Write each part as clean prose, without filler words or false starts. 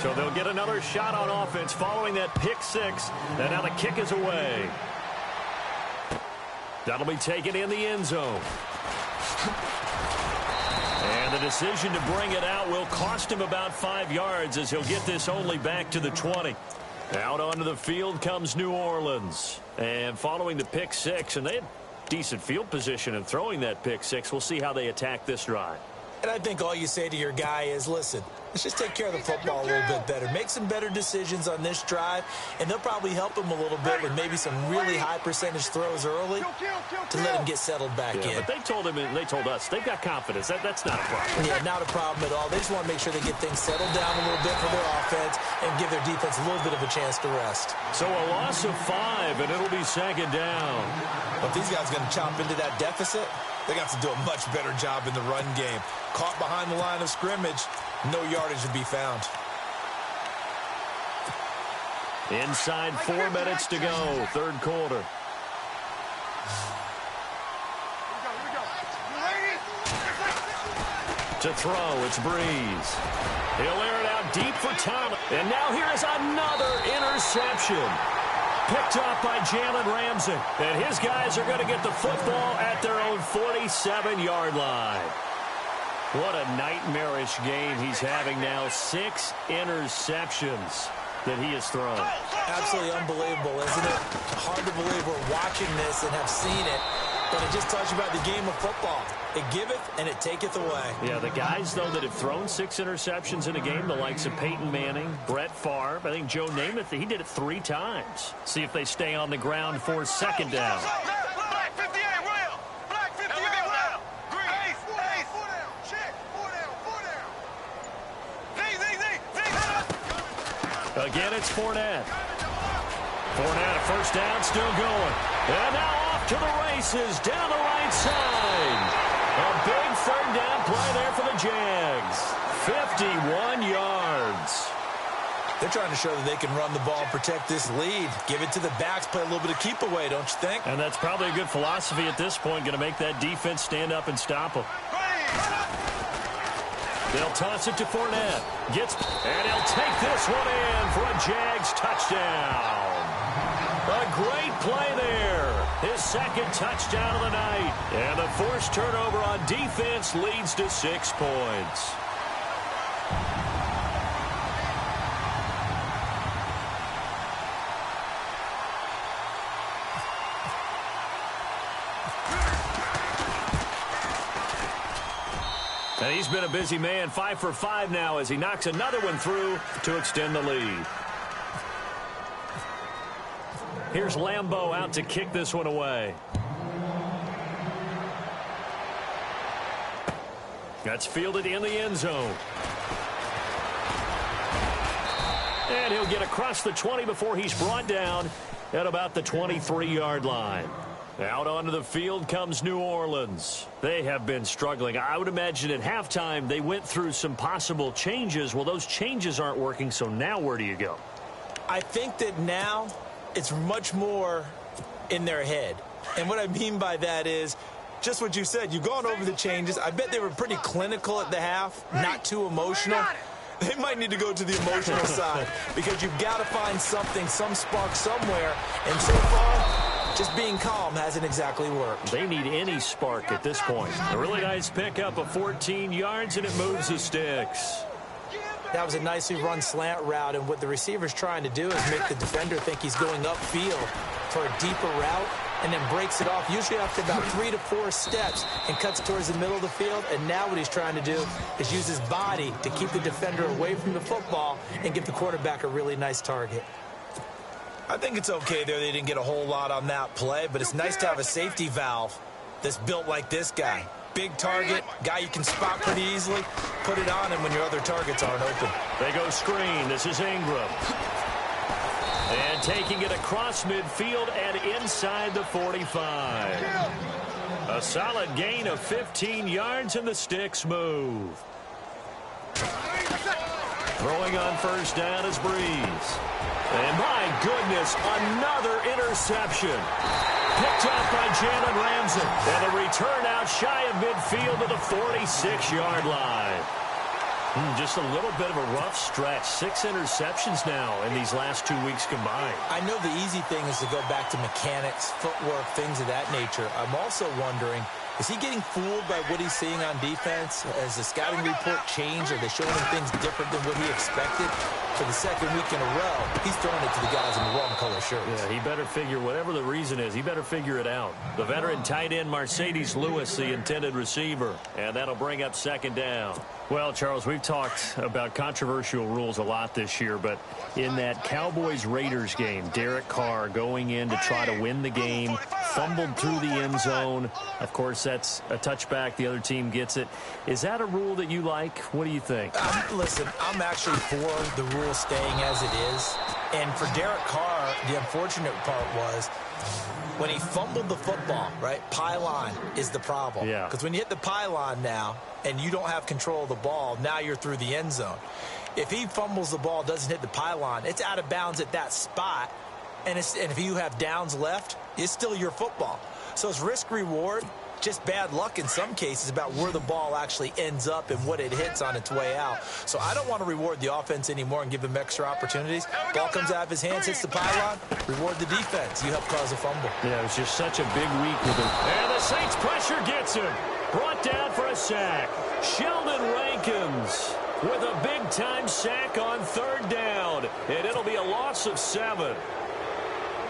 So they'll get another shot on offense following that pick six. And now the kick is away. That'll be taken in the end zone. And the decision to bring it out will cost him about 5 yards as he'll get this only back to the 20. Out onto the field comes New Orleans. And following the pick six, and they had decent field position in throwing that pick six. We'll see how they attack this drive. And I think all you say to your guy is, listen, let's just take care of the football a little bit better. Make some better decisions on this drive, and they'll probably help him a little bit with maybe some really high percentage throws early to let him get settled back in. But they told him, and they told us, they've got confidence. That's not a problem. Yeah, not a problem at all. They just want to make sure they get things settled down a little bit for their offense and give their defense a little bit of a chance to rest. So a loss of 5, and it'll be second down. But these guys are going to chop into that deficit. They got to do a much better job in the run game. Caught behind the line of scrimmage, no yardage to be found. Inside 4 minutes to go, third quarter. To throw, it's Breeze. He'll air it out deep for Thomas. And now here is another interception. Picked up by Jalen Ramsey. And his guys are going to get the football at their own 47-yard line. What a nightmarish game he's having now. 6 interceptions that he has thrown. Absolutely unbelievable, isn't it? Hard to believe we're watching this and have seen it. But it just tells you about the game of football. It giveth and it taketh away. Yeah, the guys, though, that have thrown 6 interceptions in a game, the likes of Peyton Manning, Brett Favre, I think Joe Namath, he did it 3 times. See if they stay on the ground for second down. Black 58, Will. Black 58, Will. Green. Ace. 4 down. Check. 4 down. Again, it's Fournette. Fournette, a first down, still going. And now off to the races, down the right side. A big third down play there for the Jags. 51 yards. They're trying to show that they can run the ball and protect this lead. Give it to the backs, play a little bit of keep away, don't you think? And that's probably a good philosophy at this point, going to make that defense stand up and stop them. They'll toss it to Fournette. And he'll take this one in for a Jags touchdown. A great play there. His second touchdown of the night. And the forced turnover on defense leads to 6 points. And he's been a busy man, 5 for 5 now as he knocks another one through to extend the lead. Here's Lambeau out to kick this one away. That's fielded in the end zone. And he'll get across the 20 before he's brought down at about the 23-yard line. Out onto the field comes New Orleans. They have been struggling. I would imagine at halftime they went through some possible changes. Well, those changes aren't working, so now where do you go? I think that now it's much more in their head. And what I mean by that is just what you said. You've gone over the changes. I bet they were pretty clinical at the half, not too emotional. They might need to go to the emotional side because you've got to find something, some spark somewhere. And so far, just being calm hasn't exactly worked. They need any spark at this point. A really nice pickup of 14 yards, and it moves the sticks. That was a nicely run slant route, and what the receiver's trying to do is make the defender think he's going upfield for a deeper route and then breaks it off, usually after about 3 to 4 steps, and cuts towards the middle of the field. And now what he's trying to do is use his body to keep the defender away from the football and give the quarterback a really nice target. I think it's okay there. They didn't get a whole lot on that play, but it's nice to have a safety valve that's built like this guy. Big target, guy you can spot pretty easily. Put it on him when your other targets aren't open. They go screen. This is Ingram. And taking it across midfield and inside the 45. A solid gain of 15 yards, and the sticks move. Throwing on first down is Breeze. And my goodness, another interception. Picked up by Jalen Ramsey. And a return out shy of midfield to the 46-yard line. Just a little bit of a rough stretch. 6 interceptions now in these last 2 weeks combined. I know the easy thing is to go back to mechanics, footwork, things of that nature. I'm also wondering, is he getting fooled by what he's seeing on defense? Has the scouting report changed? Are they showing him things different than what he expected? For the second week in a row, he's throwing it to the guys in the wrong color shirts. Yeah, he better figure, whatever the reason is, he better figure it out. The veteran tight end, Mercedes Lewis, the intended receiver. And that'll bring up second down. Well, Charles, we've talked about controversial rules a lot this year, but in that Cowboys-Raiders game, Derek Carr going in to try to win the game, fumbled through the end zone. Of course, that's a touchback. The other team gets it. Is that a rule that you like? What do you think? Listen, I'm actually for the rule staying as it is. And for Derek Carr, the unfortunate part was when he fumbled the football, right? Pylon is the problem. Yeah. Because when you hit the pylon now and you don't have control of the ball, now you're through the end zone. If he fumbles the ball, doesn't hit the pylon, it's out of bounds at that spot. And if you have downs left, it's still your football. So it's risk-reward, just bad luck in some cases about where the ball actually ends up and what it hits on its way out. So I don't want to reward the offense anymore and give them extra opportunities. Ball comes out of his hands, hits the pylon, reward the defense. You help cause a fumble. Yeah, it was just such a big week with him. And the Saints pressure gets him. Brought down for a sack. Sheldon Rankins with a big-time sack on third down. And it'll be a loss of 7.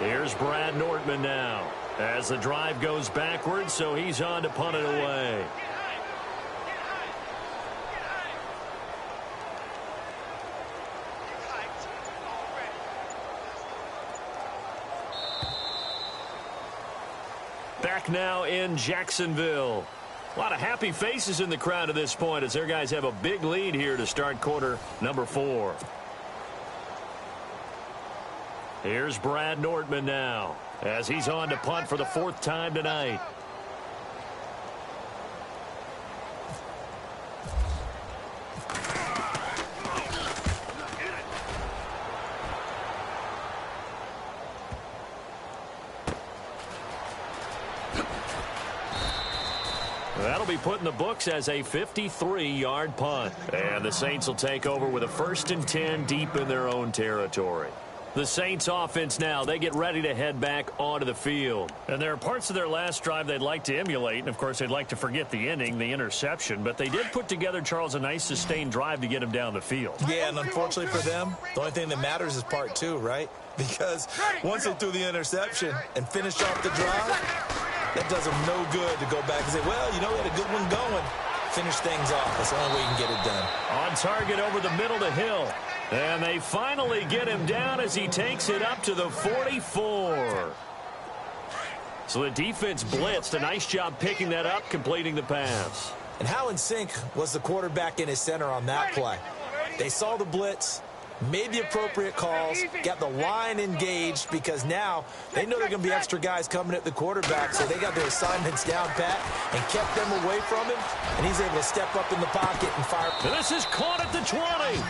Here's Brad Nortman now as the drive goes backwards, so he's on to punt it away. Back now in Jacksonville. A lot of happy faces in the crowd at this point as their guys have a big lead here to start quarter number 4. Here's Brad Nortman now as he's on to punt for the 4th time tonight. That'll be put in the books as a 53-yard punt. And the Saints will take over with a 1st and 10 deep in their own territory. The Saints offense now, they get ready to head back onto the field. And there are parts of their last drive they'd like to emulate. And, of course, they'd like to forget the inning, the interception. But they did put together, Charles, a nice sustained drive to get him down the field. Yeah, and unfortunately for them, the only thing that matters is part 2, right? Because once they threw the interception and finished off the drive, that does them no good to go back and say, well, you know, we had a good one going. Finish things off. That's the only way you can get it done. On target over the middle to Hill. And they finally get him down as he takes it up to the 44. So the defense blitzed. A nice job picking that up, completing the pass. And how in sync was the quarterback in his center on that play? They saw the blitz, made the appropriate calls, got the line engaged because now they know they're going to be extra guys coming at the quarterback, so they got their assignments down pat and kept them away from him, and he's able to step up in the pocket and fire. And this is caught at the 20.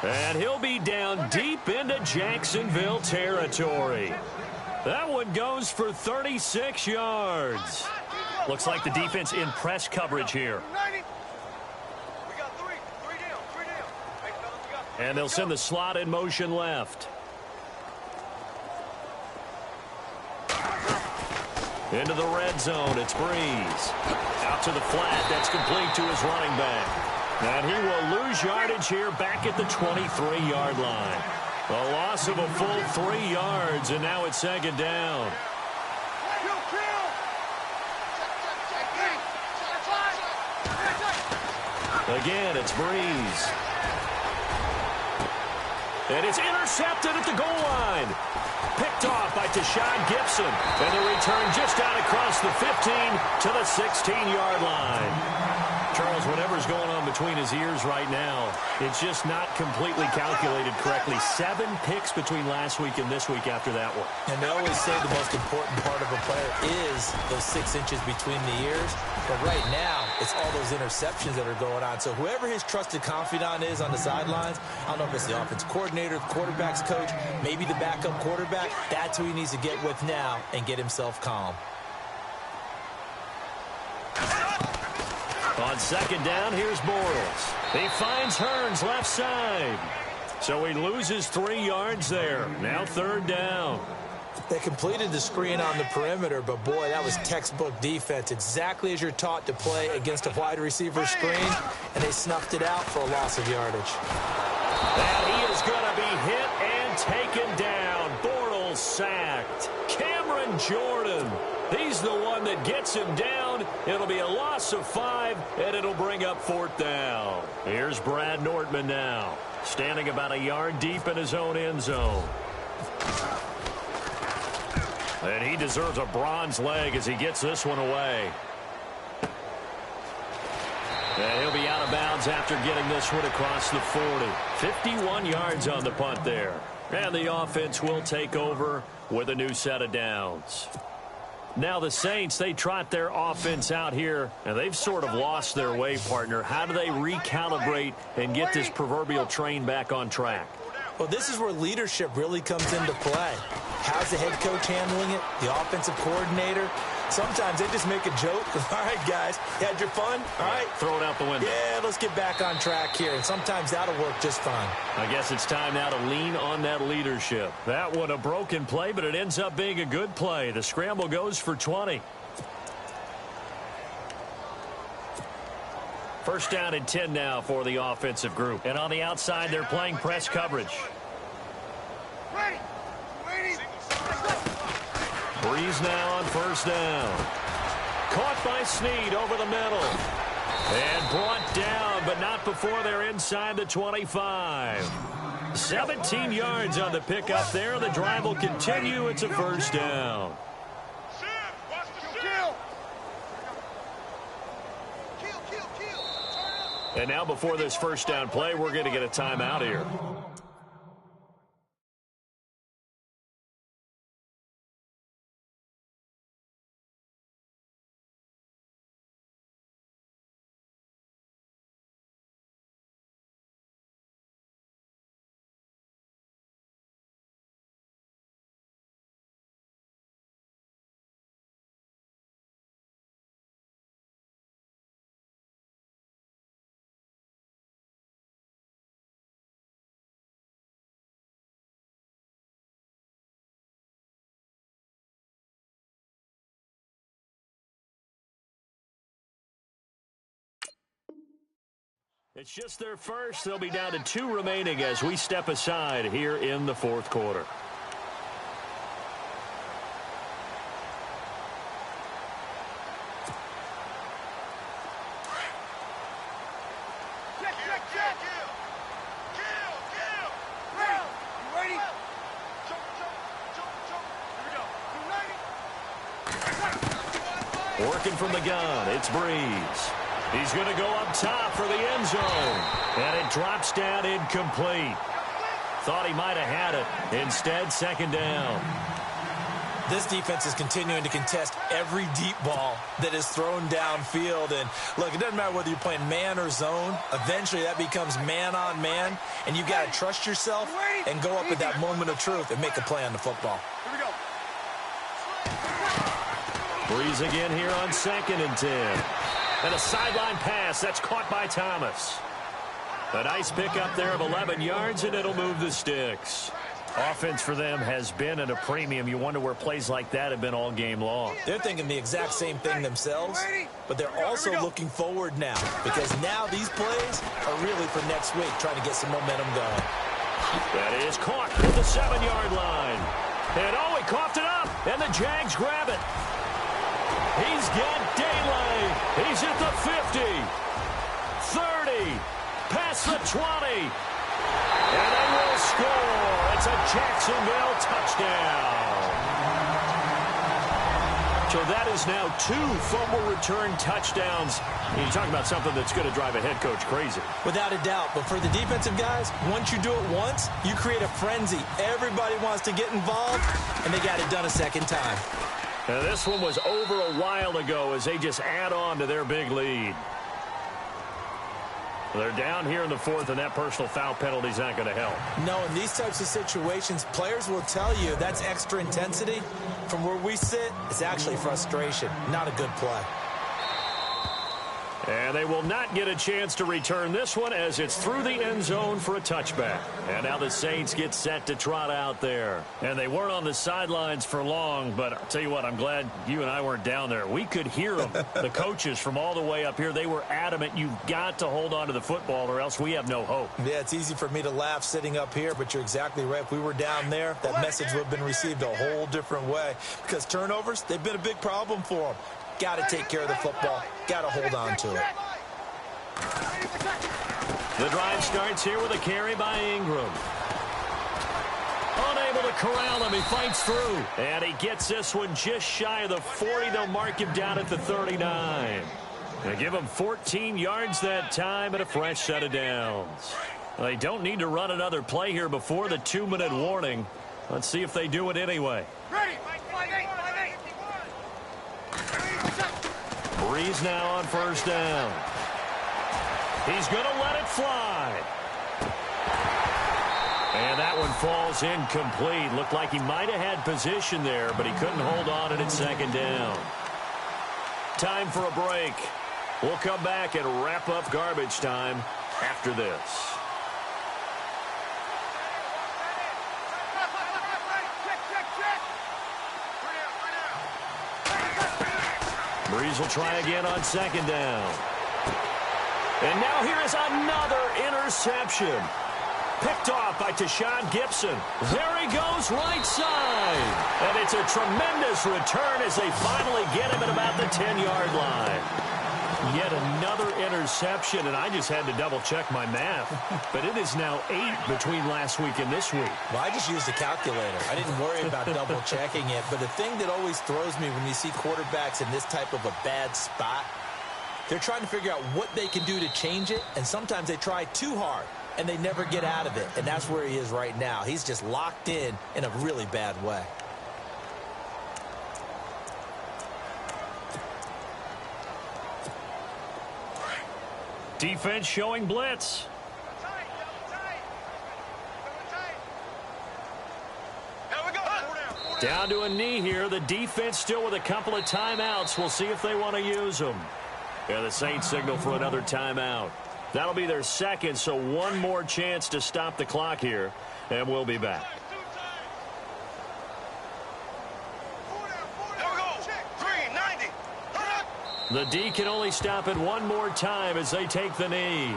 And he'll be down deep into Jacksonville territory. That one goes for 36 yards. Looks like the defense in press coverage here. And they'll send the slot in motion left. Into the red zone, it's Breeze. Out to the flat, that's complete to his running back. And he will lose yardage here back at the 23-yard line. A loss of a full 3 yards, and now it's second down. Again, it's Breeze. And it's intercepted at the goal line. Picked off by Tashawn Gibson. And the return just out across the 15 to the 16-yard line. Charles, whatever's going on between his ears right now, it's just not completely calculated correctly. 7 picks between last week and this week after that one. And they always say the most important part of a player is those 6 inches between the ears. But right now, it's all those interceptions that are going on. So whoever his trusted confidant is on the sidelines, I don't know if it's the offense coordinator, the quarterback's coach, maybe the backup quarterback, that's who he needs to get with now and get himself calm. On On second down, here's Bortles. He finds Hearns left side. So he loses 3 yards there. Now third down. They completed the screen on the perimeter, but, boy, that was textbook defense. Exactly as you're taught to play against a wide receiver screen, and they snuffed it out for a loss of yardage. And he is going to be hit and taken down. Bortles sacked. Cameron Jordan. He's the one that gets him down. It'll be a loss of 5, and it'll bring up fourth down. Here's Brad Nortman now, standing about a yard deep in his own end zone. And he deserves a bronze leg as he gets this one away. And he'll be out of bounds after getting this one across the 40. 51 yards on the punt there. And the offense will take over with a new set of downs. Now the Saints, they trot their offense out here, and they've sort of lost their way, partner. How do they recalibrate and get this proverbial train back on track? Well, this is where leadership really comes into play. How's the head coach handling it? The offensive coordinator? Sometimes they just make a joke. All right, guys, you had your fun? All right. Throw it out the window. Yeah, let's get back on track here. And sometimes that'll work just fine. I guess it's time now to lean on that leadership. That one a broken play, but it ends up being a good play. The scramble goes for 20. First down and 10 now for the offensive group. And on the outside, they're playing press coverage. Ready. Breeze now on first down. Caught by Snead over the middle. And brought down, but not before they're inside the 25. 17 yards on the pickup there. The drive will continue. It's a first down. And now before this first down play, we're going to get a timeout here. It's just their first. They'll be down to 2 remaining as we step aside here in the fourth quarter. Working from the gun, it's Breeze. He's going to go up top for the end zone. And it drops down incomplete. Thought he might have had it. Instead, second down. This defense is continuing to contest every deep ball that is thrown downfield. And, look, it doesn't matter whether you're playing man or zone. Eventually, that becomes man on man. And you've got to trust yourself and go up at that moment of truth and make a play on the football. Here we go. Breeze again here on second and 10. And a sideline pass. That's caught by Thomas. A nice pickup there of 11 yards, and it'll move the sticks. Offense for them has been at a premium. You wonder where plays like that have been all game long. They're thinking the exact same thing themselves, but they're also looking forward now because now these plays are really for next week, trying to get some momentum going. That is caught at the 7-yard line. And, oh, he coughed it up, and the Jags grab it. He's got daylight. He's at the 50, 30, past the 20. And they will score. It's a Jacksonville touchdown. So that is now 2 fumble return touchdowns. You talk about something that's going to drive a head coach crazy. Without a doubt. But for the defensive guys, once you do it once, you create a frenzy. Everybody wants to get involved, and they got it done a second time. Now this one was over a while ago as they just add on to their big lead. They're down here in the fourth, and that personal foul penalty is not going to help. No, in these types of situations, players will tell you that's extra intensity. From where we sit, it's actually frustration, not a good play. And they will not get a chance to return this one as it's through the end zone for a touchback. And now the Saints get set to trot out there. And they weren't on the sidelines for long, but I'll tell you what, I'm glad you and I weren't down there. We could hear them, the coaches from all the way up here. They were adamant, you've got to hold on to the football or else we have no hope. Yeah, it's easy for me to laugh sitting up here, but you're exactly right. If we were down there, that message would have been received a whole different way. Because turnovers, they've been a big problem for them. Got to take care of the football. Got to hold on to it. The drive starts here with a carry by Ingram. Unable to corral him. He fights through. And he gets this one just shy of the 40. They'll mark him down at the 39. They give him 14 yards that time and a fresh set of downs. They don't need to run another play here before the 2-minute warning. Let's see if they do it anyway. Breeze now on first down. He's going to let it fly. And that one falls incomplete. Looked like he might have had position there, but he couldn't hold on at second down. Time for a break. We'll come back and wrap up garbage time after this. Breeze will try again on second down. And now here is another interception. Picked off by Tashawn Gibson. There he goes, right side. And it's a tremendous return as they finally get him at about the 10-yard line. Yet another interception, and I just had to double-check my math. But it is now 8 between last week and this week. Well, I just used a calculator. I didn't worry about double-checking it. But the thing that always throws me when you see quarterbacks in this type of a bad spot, they're trying to figure out what they can do to change it, and sometimes they try too hard, and they never get out of it. And that's where he is right now. He's just locked in a really bad way. Defense showing blitz. Down to a knee here. The defense still with a couple of timeouts. We'll see if they want to use them. Yeah, the Saints signal for another timeout. That'll be their second, so one more chance to stop the clock here, and we'll be back. The D can only stop it one more time as they take the knee.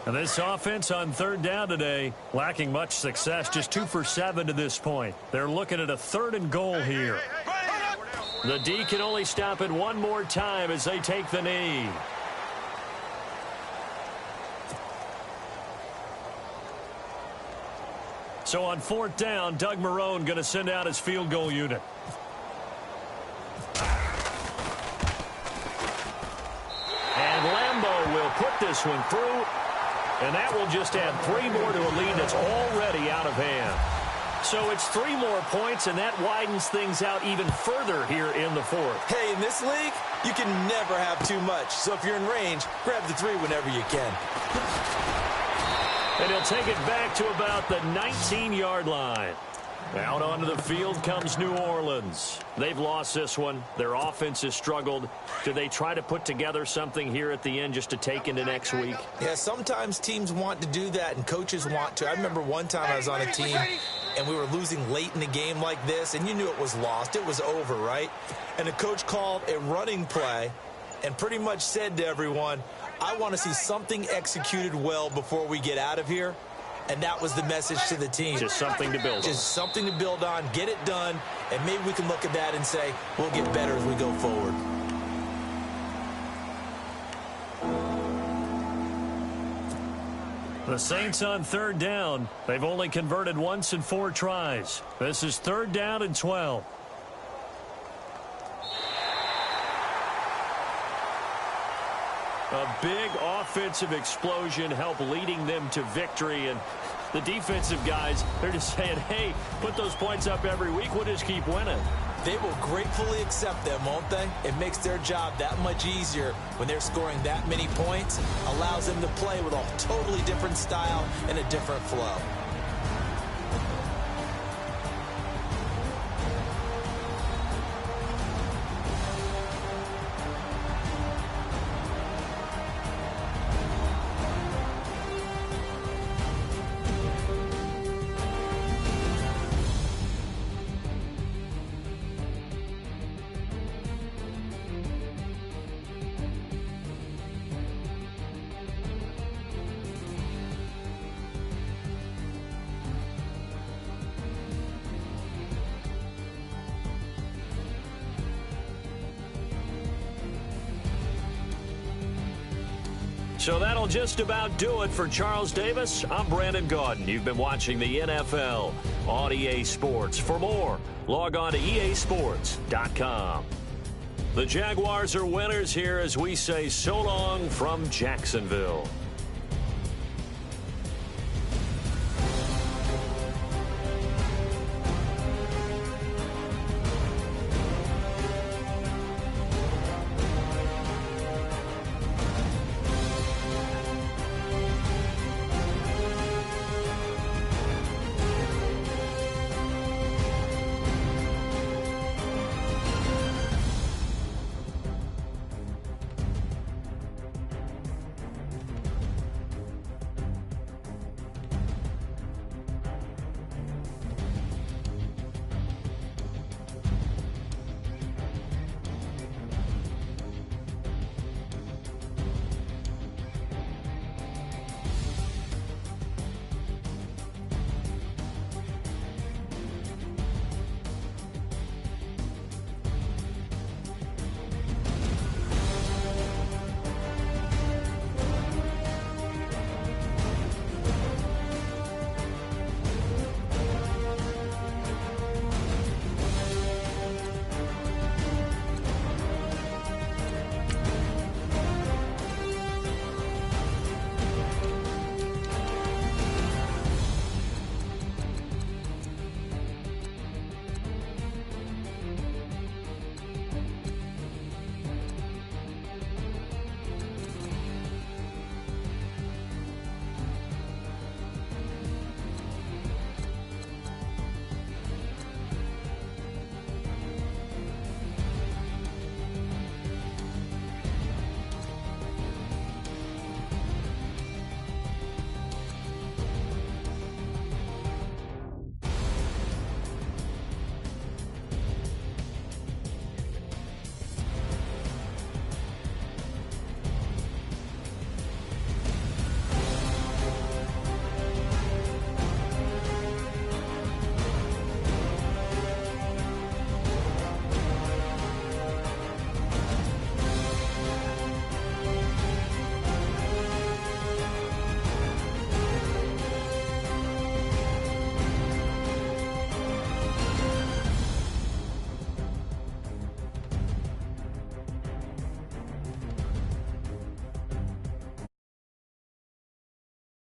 And this offense on third down today, lacking much success, just 2 for 7 to this point. They're looking at a 3rd and goal here. The D can only stop it one more time as they take the knee. So on 4th down, Doug Marrone going to send out his field goal unit. And Lambeau will put this one through. And that will just add 3 more to a lead that's already out of hand. So it's 3 more points, and that widens things out even further here in the 4th. Hey, in this league, you can never have too much. So if you're in range, grab the 3 whenever you can. And he'll take it back to about the 19-yard line. Out onto the field comes New Orleans. They've lost this one. Their offense has struggled. Do they try to put together something here at the end just to take into next week? Yeah, sometimes teams want to do that and coaches want to. I remember one time I was on a team and we were losing late in the game like this, and you knew it was lost. It was over, right? And the coach called a running play and pretty much said to everyone, I want to see something executed well before we get out of here. And that was the message to the team. Just something to build on. Just something to build on, get it done, and maybe we can look at that and say, we'll get better as we go forward. The Saints on 3rd down. They've only converted once in 4 tries. This is 3rd down and 12. A big offensive explosion helped leading them to victory. And the defensive guys, they're just saying, hey, put those points up every week. We'll just keep winning. They will gratefully accept them, won't they? It makes their job that much easier when they're scoring that many points. Allows them to play with a totally different style and a different flow. So that'll just about do it for Charles Davis. I'm Brandon Gaudin. You've been watching the NFL on EA Sports. For more, log on to easports.com. The Jaguars are winners here as we say so long from Jacksonville.